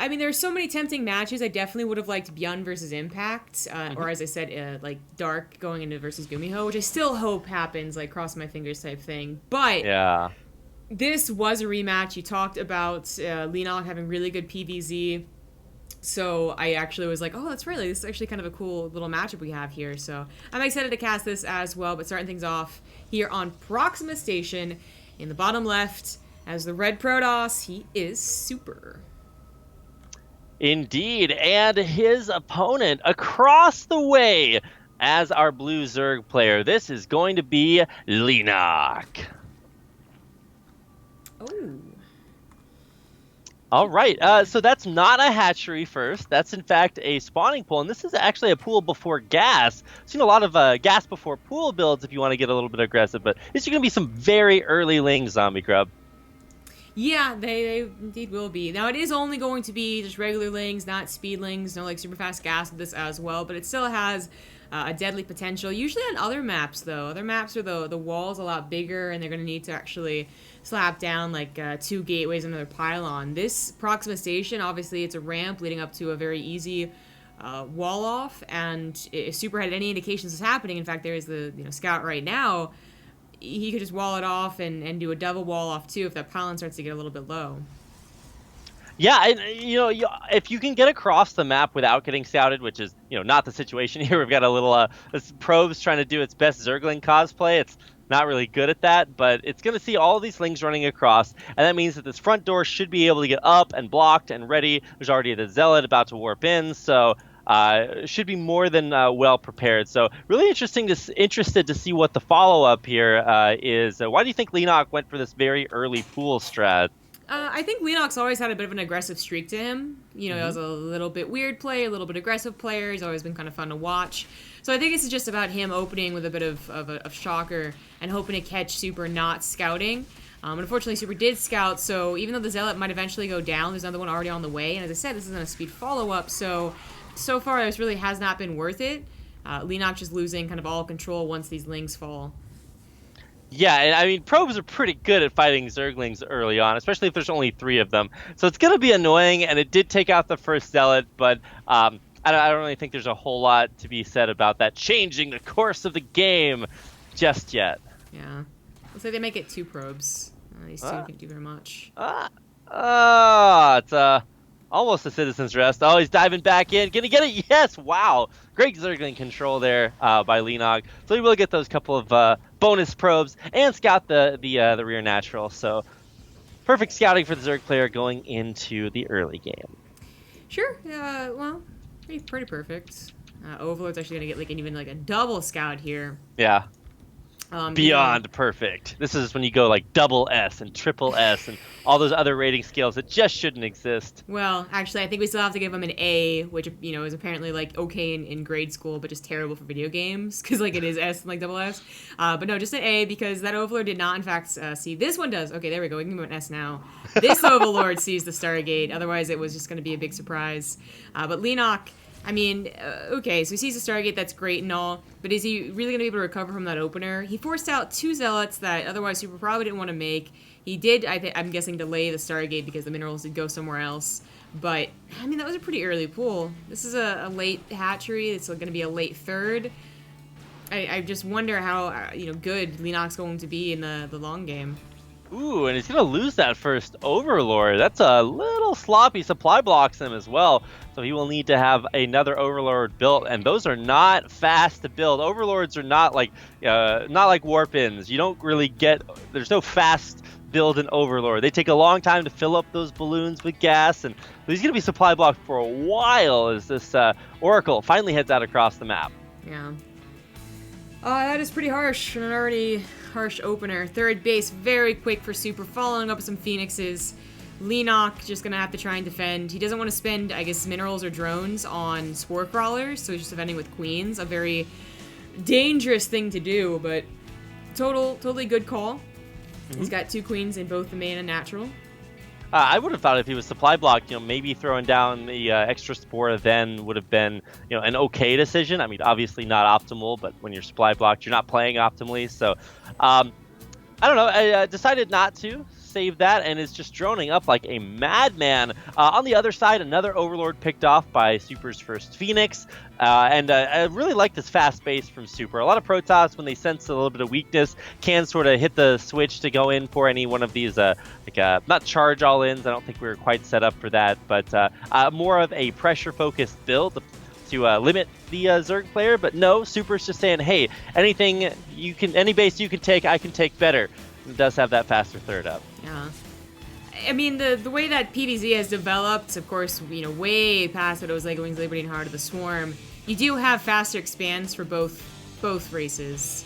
I mean, there's so many tempting matches. I definitely would have liked Byun versus Impact, or as I said, like Dark going into versus Gumiho, which I still hope happens, like cross my fingers type thing. But Yeah. this was a rematch. You talked about Leenock having really good PVZ. So I actually was like, oh, that's right. Like, this is actually kind of a cool little matchup we have here. So I'm excited to cast this as well. But starting things off here on Proxima Station in the bottom left as the red Protoss, he is super. Indeed, and his opponent across the way as our blue Zerg player. This is going to be Leenock. Oh. All right, so that's not a hatchery first. That's in fact a spawning pool, and this is actually a pool before gas. I've seen a lot of gas before pool builds if you want to get a little bit aggressive, but this is going to be some very early Ling Zombie Grub. Yeah, they indeed will be. Now, it is only going to be just regular Lings, not speedlings, no like super fast gas with this as well, but it still has a deadly potential. Usually on other maps, though. Other maps are the wall's a lot bigger, and they're going to need to actually slap down like 2 gateways and another pylon. This Proxima Station, obviously, it's a ramp leading up to a very easy wall off, and if Super had any indications is happening, in fact, there is the scout right now, he could just wall it off and do a double wall off too if that pylon starts to get a little bit low. Yeah, and if you can get across the map without getting scouted, which is not the situation here. We've got a little probes trying to do its best Zergling cosplay. It's not really good at that, but it's going to see all of these Lings running across, and that means that this front door should be able to get up and blocked and ready. There's already the Zealot about to warp in, so should be more than well prepared. So really interested to see what the follow-up here is. Why do you think Leenock went for this very early pool strat? I think Leenock's always had a bit of an aggressive streak to him. He was a little bit weird player, a little bit aggressive player. He's always been kind of fun to watch. So I think this is just about him opening with a bit of shocker and hoping to catch Super not scouting. Unfortunately, Super did scout, so even though the Zealot might eventually go down, there's another one already on the way. And as I said, this isn't a speed follow-up, so far this really has not been worth it. Leenock just losing kind of all control once these Lings fall. Yeah, and I mean, probes are pretty good at fighting Zerglings early on, especially if there's only 3 of them. So it's going to be annoying, and it did take out the first Zealot, but I don't really think there's a whole lot to be said about that changing the course of the game just yet. Yeah. Looks like they make it 2 probes. These 2 can't do very much. It's almost a citizen's rest. Oh, he's diving back in. Gonna get it? Yes! Wow. Great Zergling control there by Leenock. So he will get those couple of bonus probes and scout the rear natural. So perfect scouting for the Zerg player going into the early game. Sure. Well, pretty perfect. Overlord's actually gonna get even a double scout here. Yeah. Beyond perfect. This is when you go like double S and triple S and all those other rating scales that just shouldn't exist. Well, actually, I think we still have to give him an A, which is apparently okay in grade school, but just terrible for video games because it is S and double S. But no, just an A because that Overlord did not in fact see. This one does. Okay, there we go. We can give him an S now. This Overlord sees the Stargate. Otherwise, it was just going to be a big surprise. But Leenock. I mean, okay, so he sees the Stargate, that's great and all, but is he really going to be able to recover from that opener? He forced out 2 Zealots that otherwise Super probably didn't want to make. He did, I'm guessing, delay the Stargate because the minerals did go somewhere else. But, I mean, that was a pretty early pool. This is a late hatchery. It's going to be a late third. I just wonder how, good Leenock's going to be in the long game. Ooh, and he's going to lose that first Overlord. That's a little sloppy. Supply blocks him as well. So he will need to have another Overlord built, and those are not fast to build. Overlords are not like warp-ins. You don't really there's no fast build an Overlord. They take a long time to fill up those balloons with gas, and he's going to be supply blocked for a while as this Oracle finally heads out across the map. Yeah. That is pretty harsh, an already harsh opener. Third base, very quick for Super, following up with some Phoenixes. Leenock just gonna have to try and defend. He doesn't want to spend, I guess, minerals or drones on Spore Crawlers, so he's just defending with Queens. A very dangerous thing to do, but totally good call. Mm-hmm. He's got 2 Queens in both the main and natural. I would have thought if he was supply blocked, maybe throwing down the extra Spore then would have been, an okay decision. I mean, obviously not optimal, but when you're supply blocked, you're not playing optimally. So, I don't know. I decided not to. save that and is just droning up like a madman. On the other side, another Overlord picked off by Super's first Phoenix. I really like this fast base from Super. A lot of Protoss, when they sense a little bit of weakness, can sort of hit the switch to go in for any one of these, not charge all-ins. I don't think we were quite set up for that, but more of a pressure-focused build to limit the Zerg player. But no, Super's just saying, hey, any base you can take, I can take better. It does have that faster third up. Yeah. I mean, the way that PvZ has developed, of course, way past what it was like Wings, Liberty, and Heart of the Swarm, you do have faster expands for both races.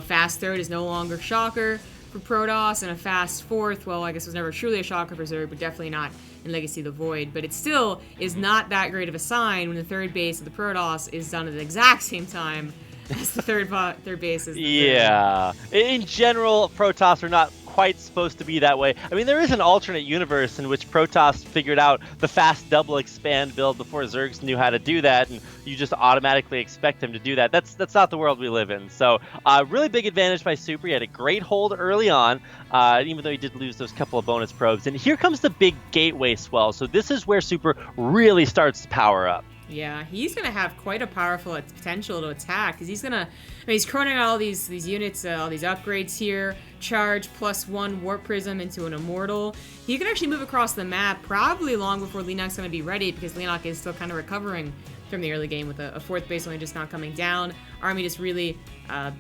Fast third is no longer Shocker for Protoss, and a fast fourth, well, I guess it was never truly a Shocker for Zerg, but definitely not in Legacy of the Void. But it still is not that great of a sign when the third base of the Protoss is done at the exact same time as the third base is the Yeah. In general, Protoss are not quite supposed to be that way. I mean, there is an alternate universe in which Protoss figured out the fast double expand build before Zergs knew how to do that, and you just automatically expect them to do that. That's not the world we live in. So, really big advantage by Super. He had a great hold early on, even though he did lose those couple of bonus probes. And here comes the big gateway swell. So this is where Super really starts to power up. Yeah, he's going to have quite a powerful potential to attack, because he's going to, he's chroning out all these units, all these upgrades here, charge +1 Warp Prism into an Immortal. He can actually move across the map probably long before Leenock's going to be ready, because Leenock is still kind of recovering from the early game with a fourth base only just not coming down. Army just really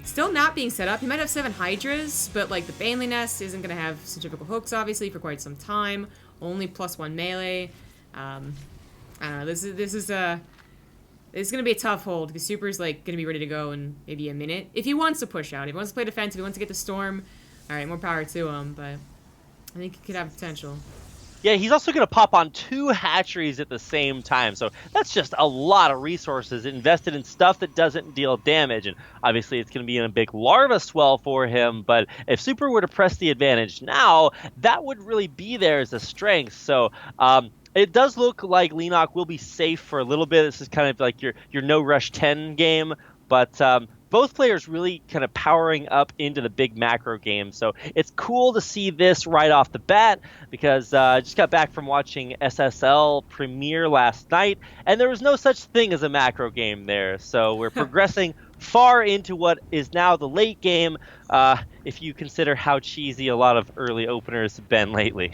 still not being set up. He might have 7 Hydras, but like the Baneley Nest isn't going to have centrifugal hooks, obviously, for quite some time. Only +1 melee. I don't know. This is it's gonna be a tough hold, because Super's like gonna be ready to go in maybe a minute if he wants to push out. If he wants to play defense, if he wants to get the storm, all right, more power to him. But I think he could have potential. Yeah, he's also going to pop on 2 hatcheries at the same time, so that's just a lot of resources invested in stuff that doesn't deal damage, and obviously it's going to be in a big larva swell for him, but if Super were to press the advantage now, that would really be there as a strength. So it does look like Leenock will be safe for a little bit. This is kind of like your no rush 10 game, but both players really kind of powering up into the big macro game. So it's cool to see this right off the bat, because I just got back from watching SSL premiere last night, and there was no such thing as a macro game there. So we're progressing far into what is now the late game, if you consider how cheesy a lot of early openers have been lately.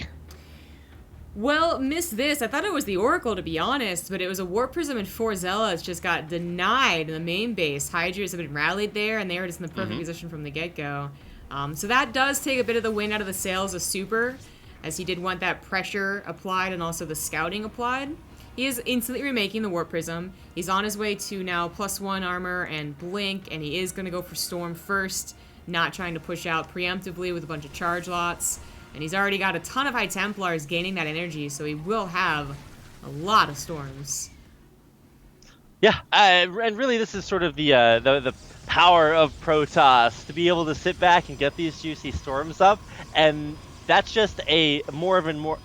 Well, missed this. I thought it was the Oracle, to be honest, but it was a Warp Prism and 4 Zealots just got denied in the main base. Hydras have been rallied there, and they were just in the perfect position from the get-go. So that does take a bit of the wind out of the sails of Super, as he did want that pressure applied and also the scouting applied. He is instantly remaking the Warp Prism. He's on his way to now +1 armor and Blink, and he is going to go for Storm first, not trying to push out preemptively with a bunch of charge lots. And he's already got a ton of High Templars gaining that energy, so he will have a lot of storms. Yeah, and really this is sort of the power of Protoss, to be able to sit back and get these juicy storms up, and that's just a more and more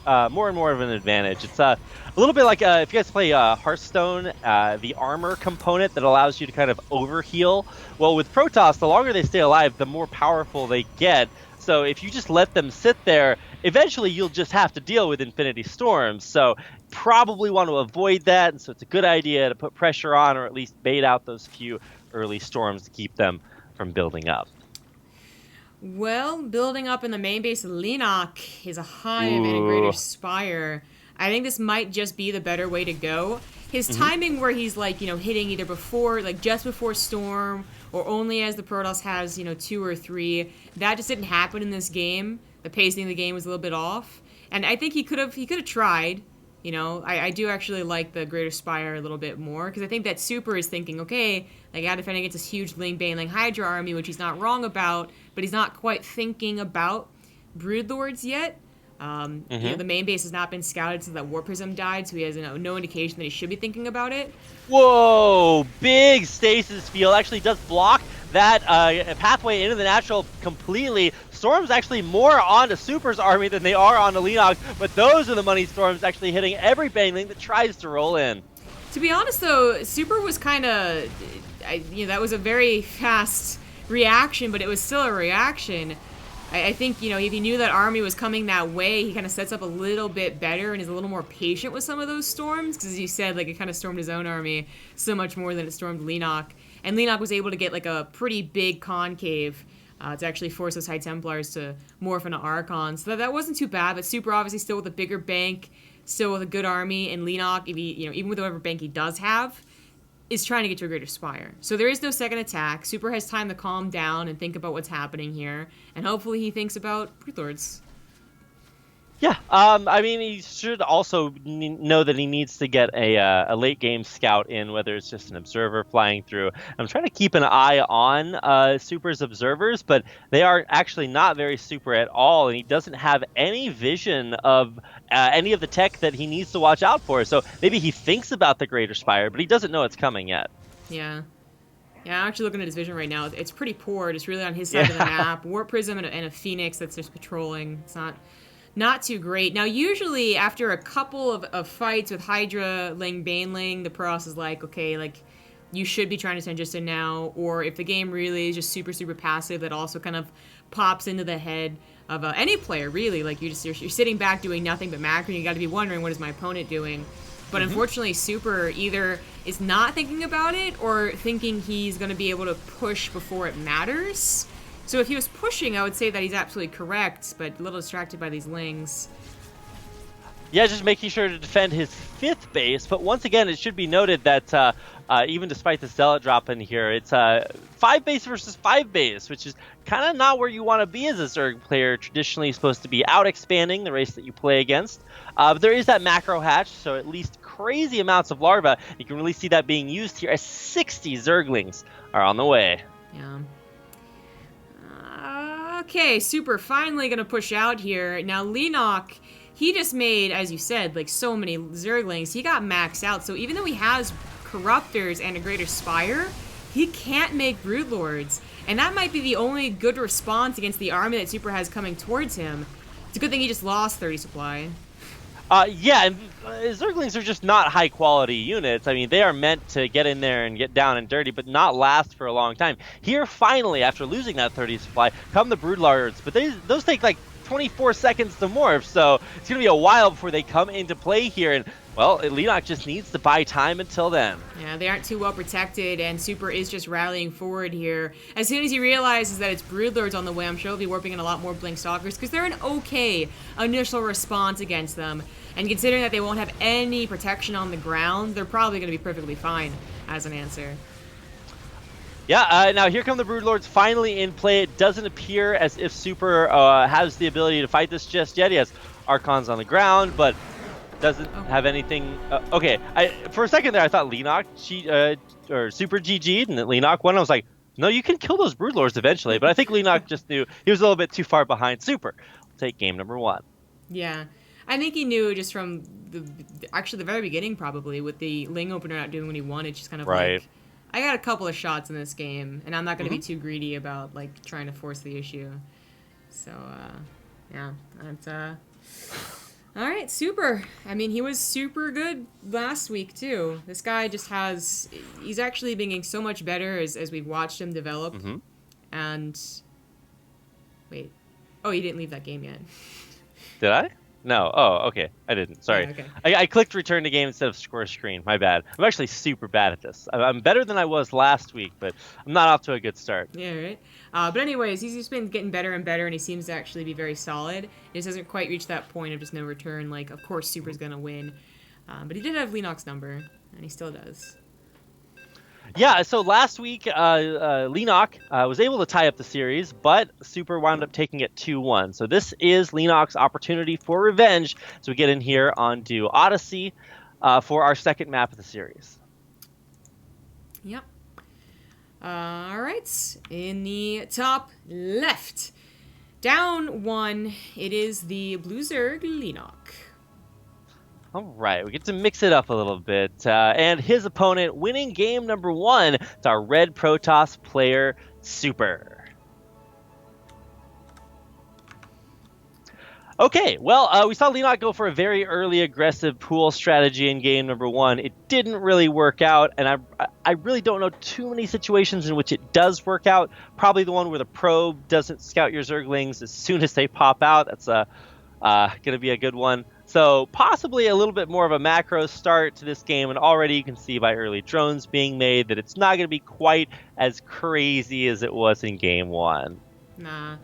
of an advantage. It's a little bit like if you guys play Hearthstone, the armor component that allows you to kind of overheal. Well, with Protoss, the longer they stay alive, the more powerful they get. So if you just let them sit there, eventually you'll just have to deal with Infinity Storms. So probably want to avoid that, and so it's a good idea to put pressure on, or at least bait out those few early storms to keep them from building up. Well, building up in the main base of Leenock is a Hive and a Greater Spire. I think this might just be the better way to go. His timing where he's like, hitting either before, like just before Storm, or only as the Protoss has, 2 or 3, that just didn't happen in this game. The pacing of the game was a little bit off. And I think he could have tried. I do actually like the Greater Spire a little bit more, because I think that Super is thinking, okay, like, I'm defending against this huge Baneling Hydra army, which he's not wrong about, but he's not quite thinking about Broodlords yet. The main base has not been scouted since that Warp Prism died, so he has no indication that he should be thinking about it. Whoa! Big stasis field actually does block that pathway into the natural completely. Storms actually more onto Super's army than they are onto Leenock, but those are the money storms actually hitting every Baneling that tries to roll in. To be honest, though, Super was kind of, that was a very fast reaction, but it was still a reaction. I think, you know, if he knew that army was coming that way, he kind of sets up a little bit better and is a little more patient with some of those storms. Because as you said, like, it kind of stormed his own army so much more than it stormed Leenock. And Leenock was able to get, like, a pretty big concave to actually force those High Templars to morph into Archons. So that wasn't too bad, but Super obviously still with a bigger bank, still with a good army, and Leenock, if he, you know, even with whatever bank he does have, is trying to get to a greater spire. So there is no second attack. Super has time to calm down and think about what's happening here, and hopefully he thinks about Broodlords. Yeah, I mean, he should also know that he needs to get a late game scout in, whether it's just an observer flying through. I'm trying to keep an eye on Super's observers, but they are actually not very super at all, and he doesn't have any vision of any of the tech that he needs to watch out for. So maybe he thinks about the Greater Spire, but he doesn't know it's coming yet. Yeah. Yeah, I'm actually looking at his vision right now. It's pretty poor, just really on his side of the map. Warp Prism and a Phoenix that's just patrolling. It's not too great. Now, usually after a couple of fights with Hydra, Ling, Baneling, the Protoss is like, okay, like, you should be trying to Senjutsu now, or if the game really is just super, super passive, that also kind of pops into the head of any player, really. Like, you're sitting back doing nothing but macro, and you got to be wondering, what is my opponent doing? But unfortunately, Super either is not thinking about it, or thinking he's going to be able to push before it matters. So if he was pushing, I would say that he's absolutely correct, but a little distracted by these Lings. Yeah, just making sure to defend his 5th base. But once again, it should be noted that even despite the Zealot drop in here, it's 5 base versus 5 base, which is kind of not where you want to be as a Zerg player. Traditionally supposed to be out expanding the race that you play against. But there is that macro hatch, so at least crazy amounts of larvae. You can really see that being used here as 60 Zerglings are on the way. Yeah. Okay, Super finally gonna push out here. Now, Leenock, he just made, as you said, like, so many Zerglings. He got maxed out, so even though he has Corruptors and a Greater Spire, he can't make Broodlords. And that might be the only good response against the army that Super has coming towards him. It's a good thing he just lost 30 supply. Yeah, and Zerglings are just not high-quality units. I mean, they are meant to get in there and get down and dirty, but not last for a long time. Here, finally, after losing that 30 supply, come the Broodlords, but those take like 24 seconds to morph, so it's going to be a while before they come into play here, and, well, Leenock just needs to buy time until then. Yeah, they aren't too well protected, and Super is just rallying forward here. As soon as he realizes that it's Broodlords on the way, I'm sure he'll be warping in a lot more Blink Stalkers, because they're an okay initial response against them. And considering that they won't have any protection on the ground, they're probably going to be perfectly fine as an answer. Yeah, now here come the Broodlords finally in play. It doesn't appear as if Super has the ability to fight this just yet. He has Archons on the ground, but doesn't have anything. Okay, for a second there, I thought Leenock, or Super GG'd, and that Leenock won. I was like, no, you can kill those Broodlords eventually. But I think Leenock just knew he was a little bit too far behind Super. We'll take game number 1. Yeah. I think he knew just from actually the very beginning, probably, with the Ling opener not doing what he wanted, just kind of like, I got a couple of shots in this game, and I'm not going to be too greedy about, like, trying to force the issue. So, yeah, that's, all right, Super. I mean, he was super good last week, too. This guy just he's actually been getting so much better as we've watched him develop. And, wait. Oh, you didn't leave that game yet. Did I? No. Oh, okay. I didn't. Sorry. Yeah, okay. I clicked return to game instead of score screen. My bad. I'm actually super bad at this. I'm better than I was last week, but I'm not off to a good start. Yeah, right. But anyways, he's just been getting better and better, and he seems to actually be very solid. He just hasn't quite reached that point of just no return. Like, of course, Super's going to win. But he did have Leenock's number, and he still does. Yeah, so last week, Leenock was able to tie up the series, but Super wound up taking it 2-1. So this is Leenock's opportunity for revenge. So we get in here onto Odyssey for our second map of the series. Yep. All right. In the top left, down 1, it is the Blue Zerg Leenock. All right, we get to mix it up a little bit. And his opponent winning game number 1, it's our Red Protoss player, Super. Okay, well, we saw Leenock go for a very early aggressive pool strategy in game number 1. It didn't really work out, and I really don't know too many situations in which it does work out. Probably the one where the probe doesn't scout your Zerglings as soon as they pop out. That's going to be a good one. So possibly a little bit more of a macro start to this game, and already you can see by early drones being made that it's not going to be quite as crazy as it was in game 1. Nah.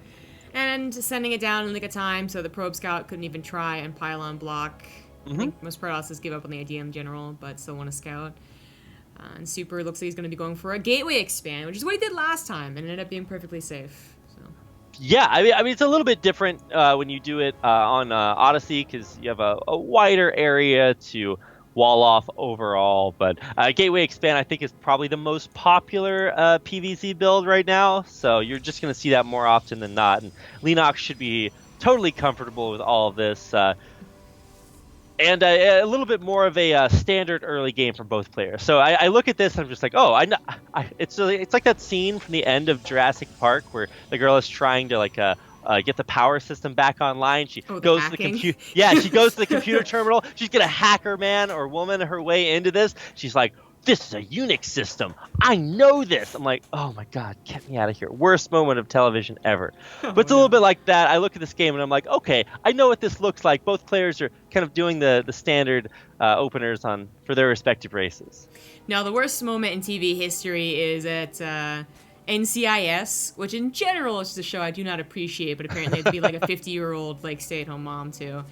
And sending it down in the nick of time, so the probe scout couldn't even try and pylon block. I think most Protosses give up on the idea in general, but still want to scout. And Super looks like he's going to be going for a gateway expand, which is what he did last time, and ended up being perfectly safe. So. Yeah, I mean it's a little bit different when you do it on Odyssey, because you have a wider area to wall off overall. But Gateway Expand, I think, is probably the most popular PvZ build right now. So you're just going to see that more often than not. And Leenock should be totally comfortable with all of this. And a little bit more of a standard early game for both players. So I look at this and I'm just like, oh, I know. It's like that scene from the end of Jurassic Park where the girl is trying to get the power system back online. She goes to the computer. Yeah, she goes to the computer terminal. She's gonna hacker man or woman her way into this. She's like, this is a Unix system. I know this. I'm like, oh my God, get me out of here. Worst moment of television ever. But it's a little bit like that. I look at this game and I'm like, okay, I know what this looks like. Both players are kind of doing the standard openers for their respective races. Now, the worst moment in TV history is at NCIS, which in general is just a show I do not appreciate, but apparently it'd be like a 50-year-old like stay-at-home mom too.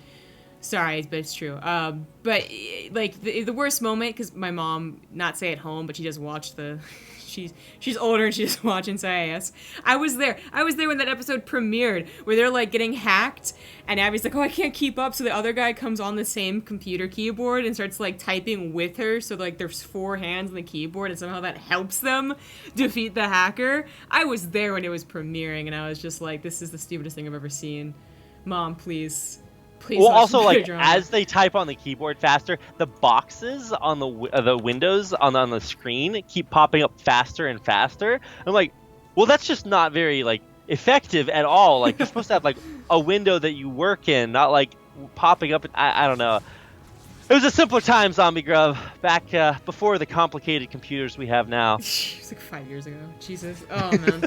Sorry, but it's true. But like the worst moment, because my mom, not stay at home, but she does watch she's older and she just watch NCIS. I was there when that episode premiered, where they're like getting hacked, and Abby's like, oh, I can't keep up. So the other guy comes on the same computer keyboard and starts like typing with her. So like there's 4 hands on the keyboard, and somehow that helps them defeat the hacker. I was there when it was premiering, and I was just like, this is the stupidest thing I've ever seen. Mom, please. Well, also, like, as they type on the keyboard faster, the boxes on the windows on the screen keep popping up faster and faster. I'm like, well, that's just not very, like, effective at all. Like, you're supposed to have, like, a window that you work in, not, like, popping up. I don't know. It was a simpler time, Zombie Grub, back before the complicated computers we have now. It was like 5 years ago. Jesus. Oh, man.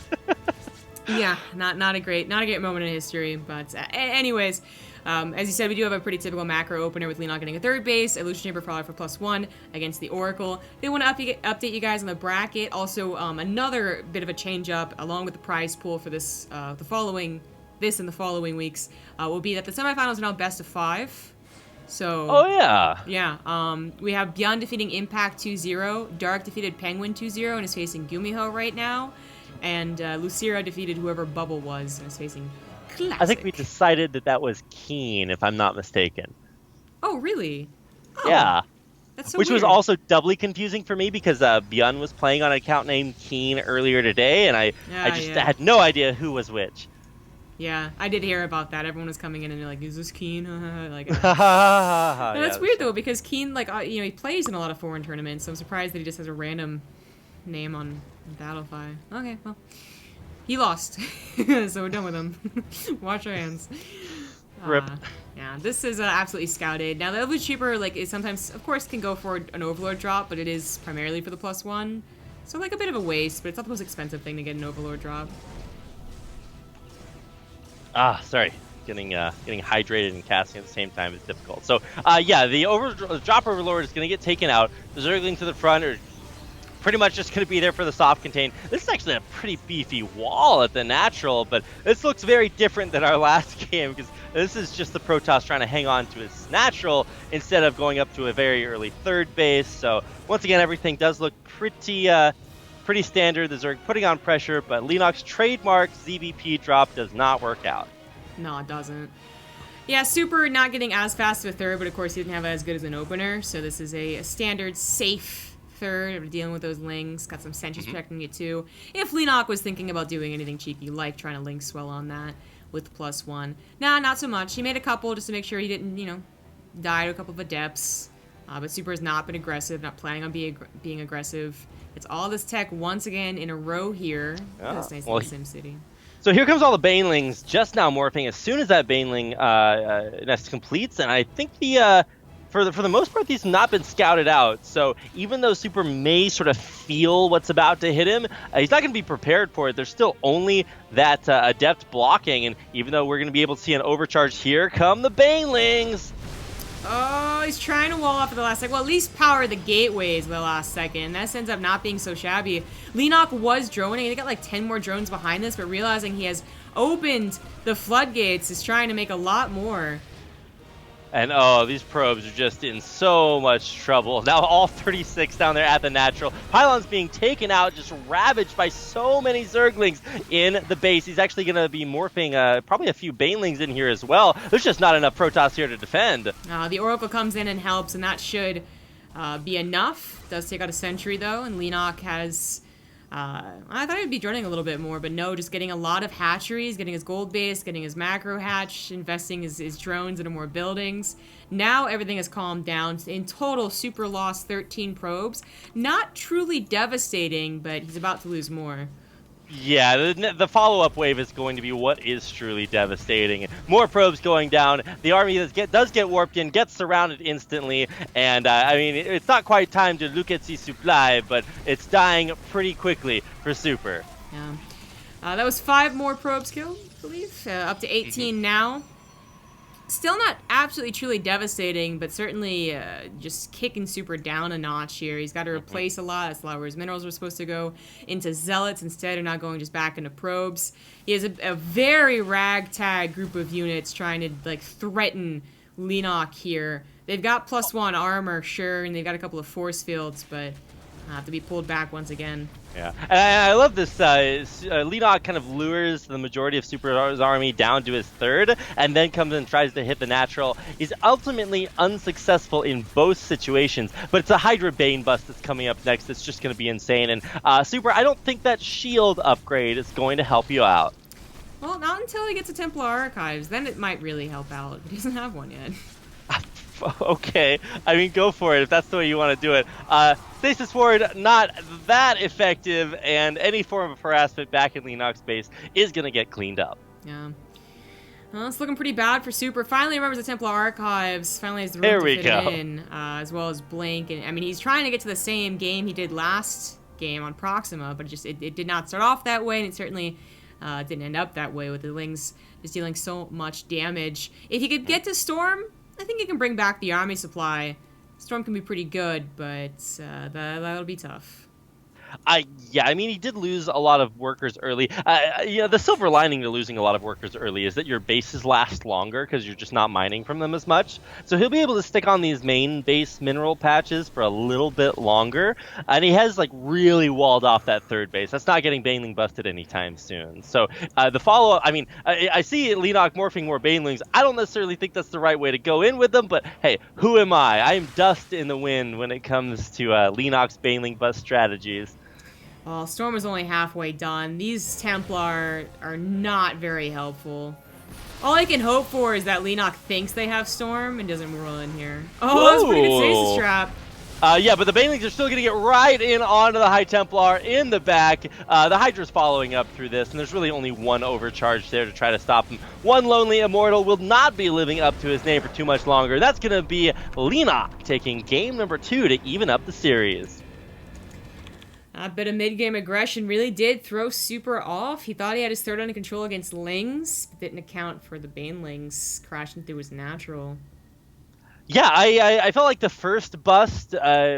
Yeah, not a great moment in history, but anyways, as you said, we do have a pretty typical macro opener with Leenock getting a 3rd base, Illusion Chamber Prowler for +1 against the Oracle. They want to update you guys on the bracket. Also, another bit of a change up along with the prize pool for this and the following weeks will be that the semifinals are now best of 5. So. Oh yeah. Yeah. We have Beyond defeating Impact 2-0, Dark defeated Penguin 2-0 and is facing Gumiho right now. And Lucira defeated whoever Bubble was and is facing Classic. I think we decided that was Keen, if I'm not mistaken. Oh, really? Oh, yeah. That's so Which weird. was also doubly confusing for me because Byun was playing on an account named Keen earlier today, and I just had no idea who was which. Yeah, I did hear about that. Everyone was coming in and they're like, "Is this Keen?" Like, that's weird though, because Keen, like, he plays in a lot of foreign tournaments, so I'm surprised that he just has a random name on Battlefy. Okay, well, he lost, so we're done with him. Wash our hands. Rip. Yeah, this is absolutely scouted. Now, the Evolution Cheaper, like, is sometimes, of course, can go for an Overlord drop, but it is primarily for the +1. So, like, a bit of a waste, but it's not the most expensive thing to get an Overlord drop. Sorry. Getting hydrated and casting at the same time is difficult. So, yeah, the drop Overlord is going to get taken out. The Zergling to the front are pretty much just going to be there for the soft contain. This is actually a pretty beefy wall at the natural, but this looks very different than our last game because this is just the Protoss trying to hang on to his natural instead of going up to a very early 3rd base. So once again, everything does look pretty standard. The Zerg putting on pressure, but Leenock's trademark ZVP drop does not work out. No, it doesn't. Yeah, Super not getting as fast of a 3rd, but of course he didn't have as good as an opener. So this is a standard safe 3rd, dealing with those lings. Got some sentries protecting it too. If Leenock was thinking about doing anything cheeky, like trying to link swell on that with +1. Nah, not so much. He made a couple just to make sure he didn't, die to a couple of adepts. But Super has not been aggressive, not planning on being aggressive. It's all this tech once again in a row here. Yeah. That's nice Well, in SimCity. So here comes all the banelings just now morphing as soon as that baneling nest completes, and I think for the most part these have not been scouted out. So even though Super may sort of feel what's about to hit him, he's not going to be prepared for it. There's still only that adept blocking, and even though we're going to be able to see an overcharge, here come the banelings. Oh, he's trying to wall off at the last second. Well, at least power the gateways the last second. That ends up not being so shabby. Leenock was droning. They got like 10 more drones behind this, but realizing he has opened the floodgates is trying to make a lot more. And oh, these probes are just in so much trouble. Now all 36 down there at the natural. Pylon's being taken out, just ravaged by so many Zerglings in the base. He's actually going to be morphing probably a few Banelings in here as well. There's just not enough Protoss here to defend. The Oracle comes in and helps, and that should be enough. Does take out a sentry, though, and Leenock has... I thought he'd be droning a little bit more, but no, just getting a lot of hatcheries, getting his gold base, getting his macro hatch, investing his drones into more buildings. Now everything has calmed down. In total, Super lost 13 probes. Not truly devastating, but he's about to lose more. Yeah, the follow-up wave is going to be what is truly devastating. More probes going down. The army does get warped in, gets surrounded instantly, and I mean, it's not quite time to look at the supply, but it's dying pretty quickly for Super. Yeah. That was 5 more probes killed, I believe. Up to 18 now. Still not absolutely truly devastating, but certainly just kicking Super down a notch here. He's got to replace a lot. That's a lot where his minerals were supposed to go into zealots instead, of not going just back into probes. He has a very ragtag group of units trying to like threaten Leenock here. They've got +1 armor, sure, and they've got a couple of force fields, but have to be pulled back once again. Yeah, and I love this. Leenock kind of lures the majority of Super's army down to his third, and then comes and tries to hit the natural. He's ultimately unsuccessful in both situations, but it's a Hydra Bane bust that's coming up next that's just going to be insane. And Super, I don't think that shield upgrade is going to help you out. Well, not until he gets a Templar Archives. Then it might really help out, but he doesn't have one yet. Okay, I mean, go for it if that's the way you want to do it. Stasis Ward, not that effective, and any form of harassment back in Leenock's base is going to get cleaned up. Yeah. Well, it's looking pretty bad for Super. Finally remembers the Templar Archives. Finally has the room to fit it in, as well as Blink. And I mean, he's trying to get to the same game he did last game on Proxima, but it did not start off that way, and it certainly didn't end up that way with the Lings just dealing so much damage. If he could get to Storm, I think he can bring back the army supply. Storm can be pretty good, but that'll be tough. Yeah, I mean, he did lose a lot of workers early. The silver lining to losing a lot of workers early is that your bases last longer because you're just not mining from them as much. So he'll be able to stick on these main base mineral patches for a little bit longer. And he has, like, really walled off that third base. That's not getting Baneling busted anytime soon. So the follow-up, I mean, I see Leenock morphing more Banelings. I don't necessarily think that's the right way to go in with them, but hey, who am I? I am dust in the wind when it comes to Leenock's Baneling bust strategies. Well, Storm is only halfway done. These Templar are not very helpful. All I can hope for is that Leenock thinks they have Storm and doesn't roll in here. Oh, that's a pretty good stasis trap. Yeah, but the Banelings are still going to get right in onto the High Templar in the back. The Hydra's following up through this, and there's really only one overcharge there to try to stop him. One Lonely Immortal will not be living up to his name for too much longer. That's going to be Leenock taking game number 2 to even up the series. A bit of mid-game aggression really did throw Super off. He thought he had his third under control against Lings, but didn't account for the Banelings crashing through his natural. Yeah, I felt like the first bust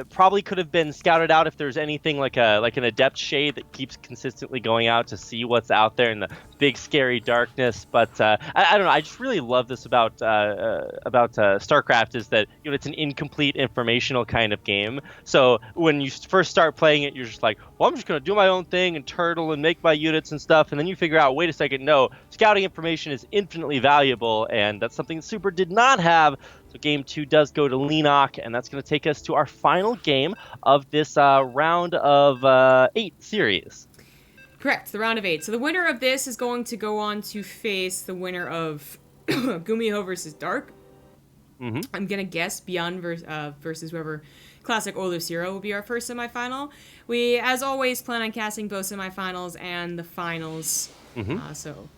probably could have been scouted out if there's anything like an adept shade that keeps consistently going out to see what's out there in the big scary darkness. But I don't know. I just really love this about StarCraft is that it's an incomplete informational kind of game. So when you first start playing it, you're just like, well, I'm just gonna do my own thing and turtle and make my units and stuff, and then you figure out, wait a second, no, scouting information is infinitely valuable, and that's something Super did not have. So game 2 does go to Leenock, and that's going to take us to our final game of this round of 8 series. Correct, the round of 8. So the winner of this is going to go on to face the winner of Gumiho versus Dark. Mm-hmm. I'm going to guess Beyond versus whoever Classic or Lucero will be our first semifinal. We, as always, plan on casting both semifinals and the finals So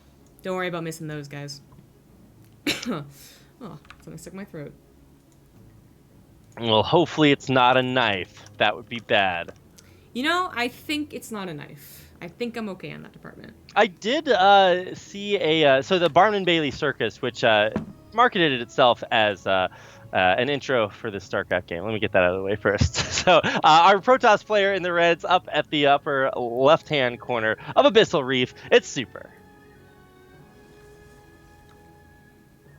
don't worry about missing those guys. Oh, something stuck in my throat. Well, hopefully it's not a knife. That would be bad. You know, I think it's not a knife. I think I'm okay on that department. I did see so the Barnum and Bailey Circus, which marketed itself as an intro for this StarCraft game. Let me get that out of the way first. So our Protoss player in the reds up at the upper left-hand corner of Abyssal Reef, it's Super.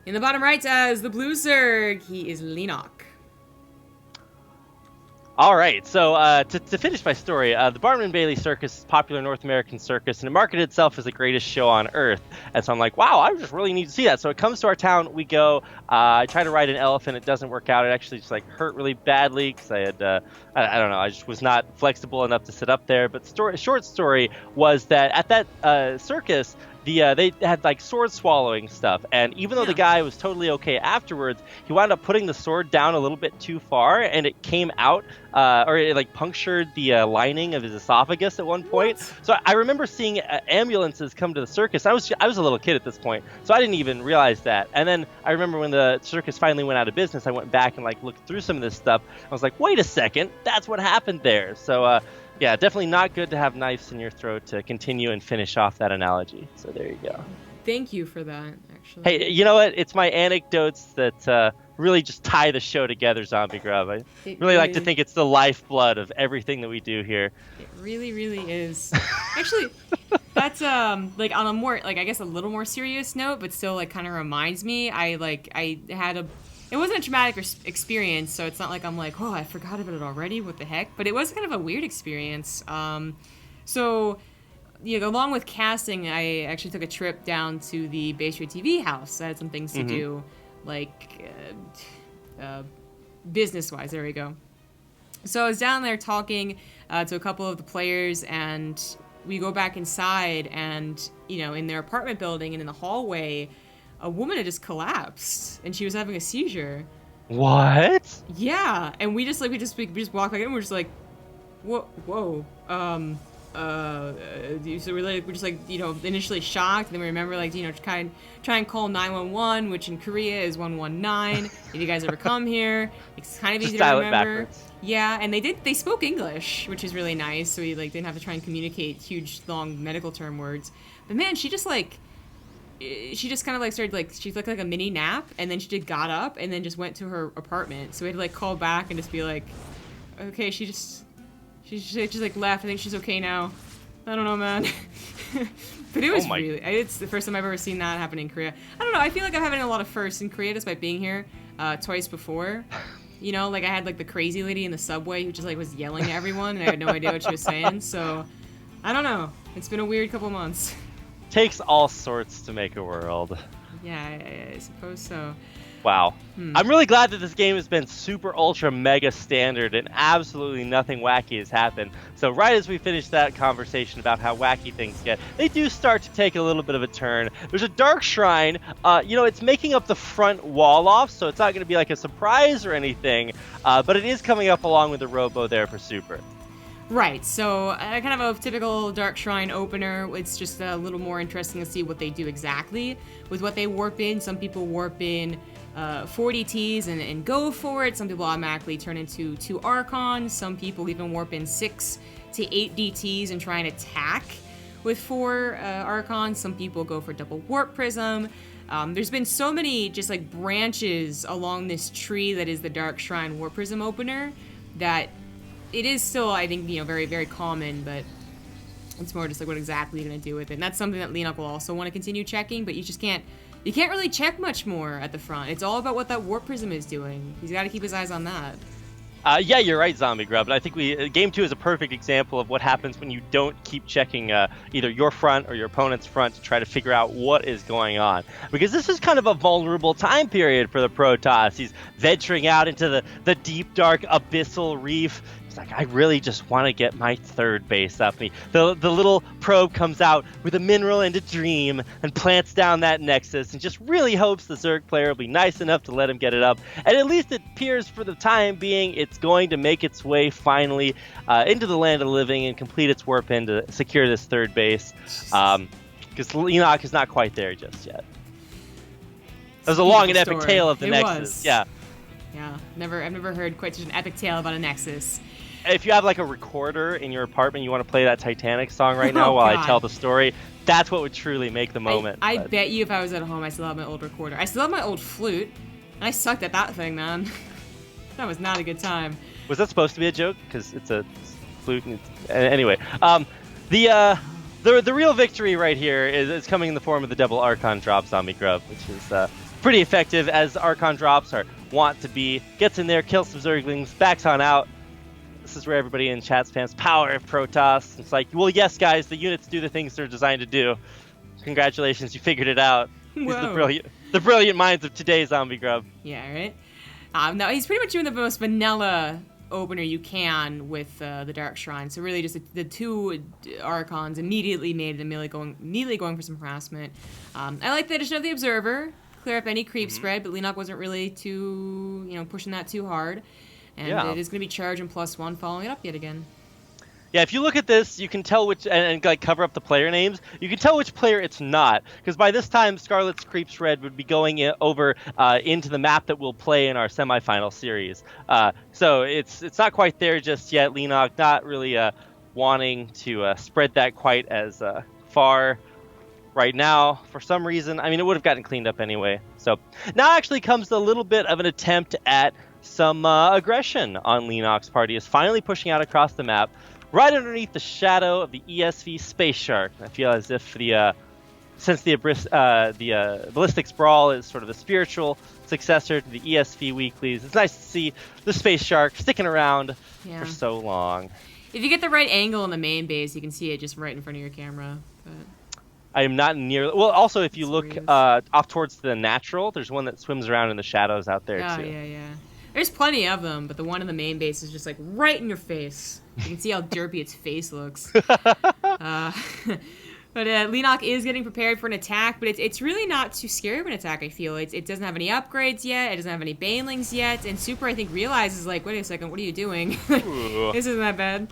In the bottom right as the blue Zerg, he is Leenock. All right, so to finish my story, the Barnum and Bailey Circus is a popular North American circus, and it marketed itself as the greatest show on Earth. And so I'm like, wow, I just really need to see that. So it comes to our town, we go. I try to ride an elephant, it doesn't work out. It actually just like hurt really badly because I had, I don't know, I just was not flexible enough to sit up there. But short story was that at that circus, they had like sword swallowing stuff, and even though the guy was totally okay afterwards, he wound up putting the sword down a little bit too far, and it came out, or it like punctured the lining of his esophagus at one point. So I remember seeing ambulances come to the circus. I was a little kid at this point, so I didn't even realize that. And then I remember when the circus finally went out of business, I went back and like looked through some of this stuff. I was like, wait a second, that's what happened there. So yeah, definitely not good to have knives in your throat to continue and finish off that analogy. So there you go. Thank you for that, actually. Hey, you know what? It's my anecdotes that really just tie the show together, Zombie Grub. I really like to think it's the lifeblood of everything that we do here. It really, really is. Actually, that's like on a more, like, I guess a little more serious note, but still like kind of reminds me. I had it wasn't a traumatic experience, so it's not like I'm like, oh, I forgot about it already. What the heck? But it was kind of a weird experience. So, along with casting, I actually took a trip down to the Bay Street TV house. I had some things to do, like business-wise. There we go. So I was down there talking to a couple of the players, and we go back inside, and in their apartment building and in the hallway, a woman had just collapsed, and she was having a seizure. What? Yeah, and we just walked back in, and we're just like, whoa. So we're just like, initially shocked, and then we remember try and call 911, which in Korea is 119. If you guys ever come here, it's kind of easy to remember. Yeah, and they spoke English, which is really nice, so we didn't have to try and communicate huge long medical term words. But man, she just kind of started she took like a mini nap, and then she got up and then just went to her apartment. So we had to call back and just be like, okay, she just left. I think she's okay now. I don't know, man. But it was it's the first time I've ever seen that happen in Korea. I don't know. I feel like I'm having a lot of firsts in Korea despite being here twice before. I had the crazy lady in the subway who just was yelling at everyone, and I had no idea what she was saying. So I don't know. It's been a weird couple months. Takes all sorts to make a world. Yeah, I suppose so. Wow. I'm really glad that this game has been super ultra mega standard and absolutely nothing wacky has happened. So right as we finish that conversation about how wacky things get, they do start to take a little bit of a turn. There's a dark shrine. It's making up the front wall off, so it's not going to be like a surprise or anything, but it is coming up along with the robo there for Super. Right, so kind of a typical Dark Shrine opener. It's just a little more interesting to see what they do exactly with what they warp in. Some people warp in 40 Ts and go for it. Some people automatically turn into 2 Archons. Some people even warp in 6 to 8 DTs and try and attack with 4 Archons. Some people go for double Warp Prism. There's been so many just branches along this tree that is the Dark Shrine Warp Prism opener that it is still, I think, very, very common, but it's more just what exactly you're going to do with it. And that's something that Leenock will also want to continue checking, but you can't really check much more at the front. It's all about what that Warp Prism is doing. He's got to keep his eyes on that. Yeah, you're right, Zombie Grub. And I think Game 2 is a perfect example of what happens when you don't keep checking either your front or your opponent's front to try to figure out what is going on. Because this is kind of a vulnerable time period for the Protoss. He's venturing out into the deep, dark, abyssal reef. He's like, I really just want to get my third base up. And the little probe comes out with a mineral and a dream and plants down that nexus and just really hopes the Zerg player will be nice enough to let him get it up. And at least it appears for the time being it's going to make its way finally into the land of the living and complete its warp in to secure this third base. because Leenock is not quite there just yet. There's a long and epic tale of the Nexus. Yeah. Yeah, I've never heard quite such an epic tale about a Nexus. If you have like a recorder in your apartment, you want to play that Titanic song right now while I tell the story, that's what would truly make the moment. I bet you if I was at home, I still have my old recorder. I still have my old flute, and I sucked at that thing, man. That was not a good time. Was that supposed to be a joke? Because it's a flute. And anyway, the real victory right here is coming in the form of the double Archon drop Zombie Grub, which is pretty effective as Archon drops are want to be. Gets in there, kills some Zerglings, backs on out. This is where everybody in chat spams power of Protoss. It's like, well, yes, guys, the units do the things they're designed to do. Congratulations, you figured it out. The brilliant minds of today's Zombie Grub. Yeah, right? No, he's pretty much doing the most vanilla opener you can with the Dark Shrine. So really just the two Archons immediately made it immediately going for some harassment. I like the addition of the Observer. Clear up any creep spread, but Leenock wasn't really too, pushing that too hard. And it is going to be charge and +1 following it up yet again. Yeah, if you look at this, you can tell which, and like cover up the player names, you can tell which player it's not. Because by this time, Scarlet's creep spread would be going over into the map that we'll play in our semifinal series. So it's not quite there just yet. Leenock not really wanting to spread that quite as far right now for some reason. I mean, it would have gotten cleaned up anyway. So now actually comes a little bit of an attempt at some aggression on Leenock's party, is finally pushing out across the map, right underneath the shadow of the ESV Space Shark. I feel as if since the Ballistix Brawl is sort of the spiritual successor to the ESV Weeklies, it's nice to see the Space Shark sticking around for so long. If you get the right angle in the main base, you can see it just right in front of your camera. But I am not near. Well, also if you look off towards the natural, there's one that swims around in the shadows out there too. Yeah. There's plenty of them, but the one in the main base is just like right in your face. You can see how derpy its face looks. But Leenock is getting prepared for an attack, but it's really not too scary of an attack, I feel. It doesn't have any upgrades yet, it doesn't have any banelings yet, and Super, I think, realizes, like, wait a second, what are you doing? This isn't that bad.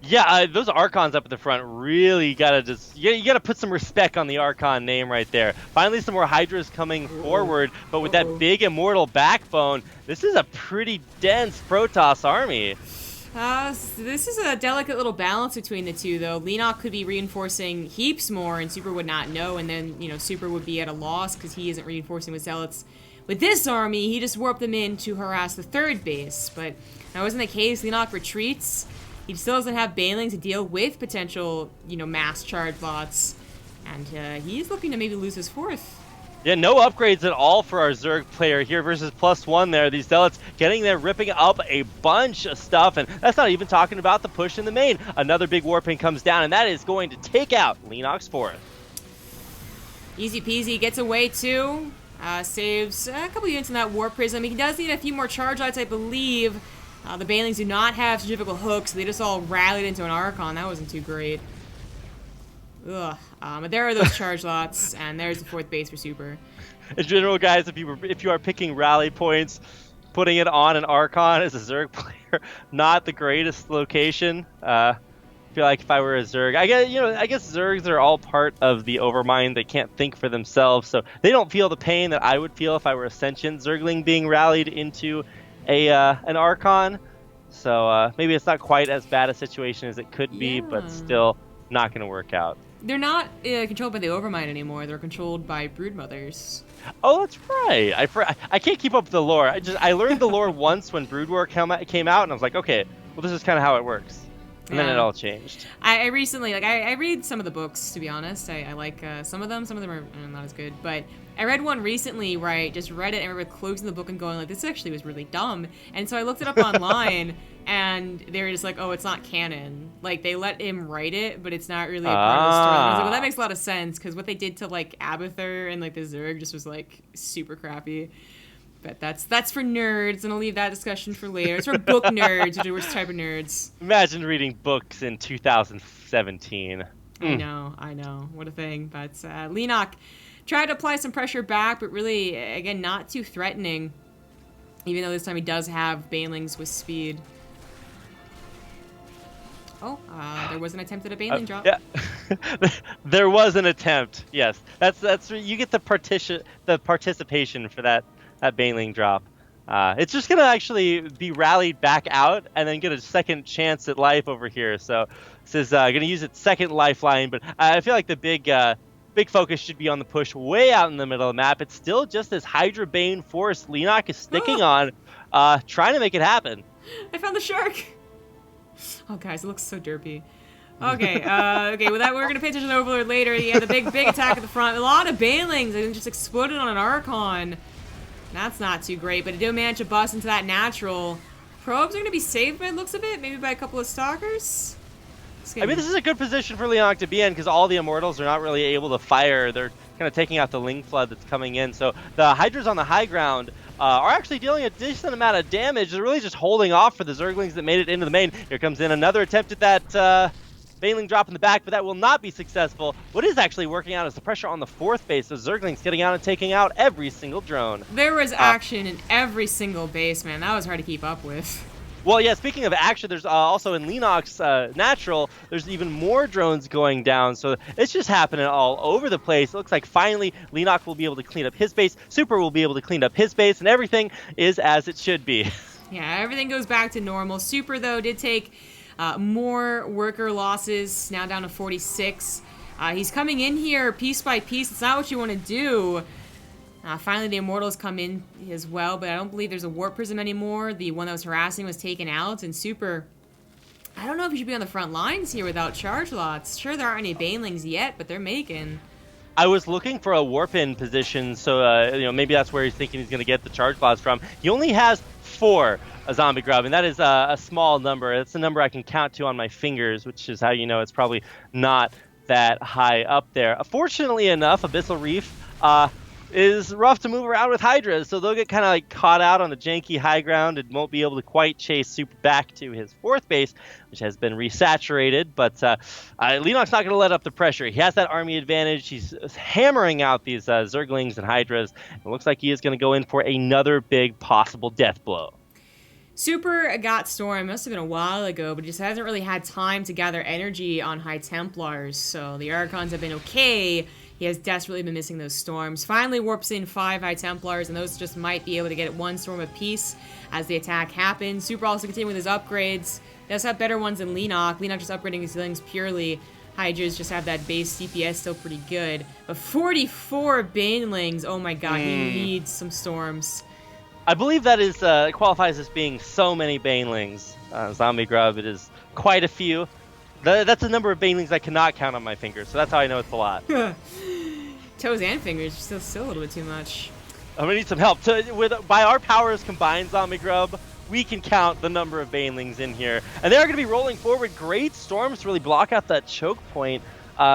Yeah, those Archons up at the front really gotta you gotta put some respect on the Archon name right there. Finally, some more Hydras coming forward, but with that big immortal backbone, this is a pretty dense Protoss army. This is a delicate little balance between the two, though. Leenock could be reinforcing heaps more, and Super would not know, and then, Super would be at a loss because he isn't reinforcing with Zealots. With this army, he just warped them in to harass the third base, but that wasn't the case. Leenock retreats. He still doesn't have banelings to deal with potential, mass charge bots, and he's looking to maybe lose his fourth. Yeah, no upgrades at all for our Zerg player here versus +1 there. These Zealots getting there, ripping up a bunch of stuff, and that's not even talking about the push in the main. Another big warping comes down, and that is going to take out Leenock's fourth. Easy peasy, gets away too. Saves a couple units in that Warp Prism. He does need a few more charge lights, I believe. The Banelings do not have centrifugal hooks. They just all rallied into an Archon. That wasn't too great. Ugh. But there are those charge lots, and there's the fourth base for Super. In general, guys, if you are picking rally points, putting it on an Archon as a Zerg player, not the greatest location. I feel like if I were a Zerg, I guess Zergs are all part of the Overmind. They can't think for themselves, so they don't feel the pain that I would feel if I were a sentient Zergling being rallied into an Archon. So maybe it's not quite as bad a situation as it could be, but still not going to work out. They're not controlled by the Overmind anymore. They're controlled by Broodmothers. Oh, that's right. I can't keep up with the lore. I learned the lore once when Brood War came out, and I was like, okay, well, this is kind of how it works. And then it all changed. I recently, I read some of the books, to be honest. I like some of them. Some of them are not as good. But I read one recently where I just read it and I remember closing the book and going, like, this actually was really dumb. And so I looked it up online, and they were just like, oh, it's not canon. Like, they let him write it, but it's not really a part of the story. And I was like, well, that makes a lot of sense, because what they did to, like, Abathur and, like, the Zerg just was, like, super crappy. But that's for nerds, and I'll leave that discussion for later. It's for book nerds, which are which type of nerds. Imagine reading books in 2017. I know. What a thing. But Leenock tried to apply some pressure back, but really, again, not too threatening. Even though this time he does have Banelings with speed. Oh, there was an attempt at a Baneling drop. Yeah, there was an attempt. Yes, that's you get the participation for that Baneling drop. It's just gonna actually be rallied back out and then get a second chance at life over here. So this is gonna use its second lifeline, but I feel like the big focus should be on the push way out in the middle of the map. It's still just this Hydra Bane force Leenock is sticking on, trying to make it happen. I found the shark. Oh, guys, it looks so derpy. Okay, okay, well, we're gonna pay attention to Overlord later. Yeah, the big attack at the front. A lot of Banelings and just exploded on an Archon. That's not too great, but it did manage to bust into that natural. Probes are gonna be saved by the looks of it, maybe by a couple of Stalkers. I mean, this is a good position for Leenock to be in because all the Immortals are not really able to fire. They're kind of taking out the Ling Flood that's coming in. So the Hydras on the high ground are actually dealing a decent amount of damage. They're really just holding off for the Zerglings that made it into the main. Here comes in another attempt at that Baneling drop in the back, but that will not be successful. What is actually working out is the pressure on the fourth base. The Zerglings getting out and taking out every single drone. There was action in every single base, man. That was hard to keep up with. Well, yeah, speaking of action, there's also in Leenock's natural, there's even more drones going down. So it's just happening all over the place. It looks like finally Leenock will be able to clean up his base. Super will be able to clean up his base, and everything is as it should be. Yeah, everything goes back to normal. Super, though, did take more worker losses, now down to 46. He's coming in here piece by piece. It's not what you want to do. Finally, the Immortals come in as well, but I don't believe there's a Warp Prism anymore. The one that was harassing was taken out, and Super, I don't know if he should be on the front lines here without charge lots. Sure, there aren't any Banelings yet, but they're making. I was looking for a warp-in position, so maybe that's where he's thinking he's going to get the charge lots from. He only has 4 zombie grub, and that is a small number. It's a number I can count to on my fingers, which is how you know it's probably not that high up there. Fortunately enough, Abyssal Reef is rough to move around with Hydras, so they'll get kind of like caught out on the janky high ground and won't be able to quite chase Super back to his fourth base, which has been resaturated. But Leenock's not going to let up the pressure. He has that army advantage. He's hammering out these Zerglings and Hydras. It looks like he is going to go in for another big possible death blow. Super got Storm, must have been a while ago, but just hasn't really had time to gather energy on High Templars, so the Archons have been okay. He has desperately been missing those storms. Finally warps in 5 High Templars, and those just might be able to get 1 storm apiece as the attack happens. Super also continuing with his upgrades. Does have better ones than Leenock. Leenock just upgrading his things purely. Hydras just have that base CPS still pretty good. But 44 Banelings, oh my god, he needs some storms. I believe that is qualifies as being so many Banelings. Zombie Grub, it is quite a few. That's a number of Banelings I cannot count on my fingers, so that's how I know it's a lot. Toes and fingers, still a little bit too much. I'm gonna need some help. By our powers combined, Zombie Grub, we can count the number of Banelings in here. And they're gonna be rolling forward. Great storms to really block out that choke point.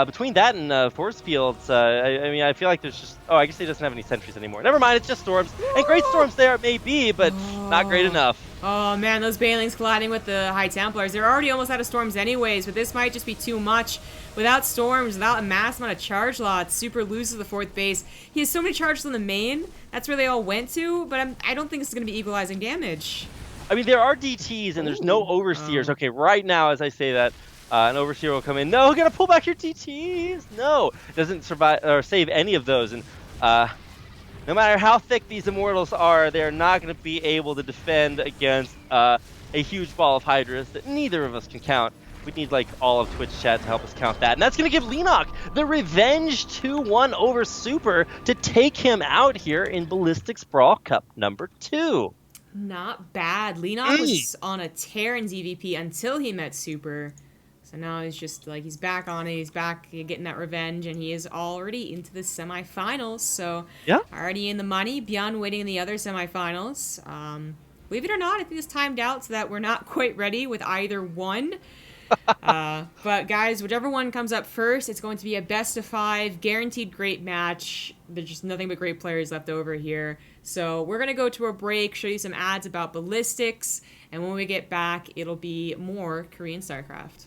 Between that and force fields, I mean, I feel like there's just... Oh, I guess he doesn't have any sentries anymore. Never mind, it's just storms. And great storms there it may be, but not great enough. Oh man, those Banelings colliding with the High Templars. They're already almost out of storms anyways, but this might just be too much. Without storms, without a mass amount of charge lots, Super loses the 4th base. He has so many charges on the main. That's where they all went to, but I don't think this is going to be equalizing damage. I mean, there are DTs and there's no Overseers. Okay, right now, as I say that, an Overseer will come in. No, we're gonna pull back your DTs. No, it doesn't survive or save any of those. And no matter how thick these Immortals are, they're not going to be able to defend against a huge ball of Hydras that neither of us can count. We need like all of Twitch chat to help us count that. And that's going to give Leenock the revenge 2-1 over Super to take him out here in Ballistix Brawl Cup number 2. Not bad. Leenock was on a tear in ZVP until he met Super. So now he's just like, he's back on it. He's back getting that revenge, and he is already into the semifinals. So yeah, already in the money, beyond waiting in the other semifinals. Believe it or not, I think it's timed out so that we're not quite ready with either one. But guys, whichever one comes up first, it's going to be a best of 5, guaranteed great match. There's just nothing but great players left over here. So we're going to go to a break, show you some ads about Ballistix, and when we get back, it'll be more Korean StarCraft.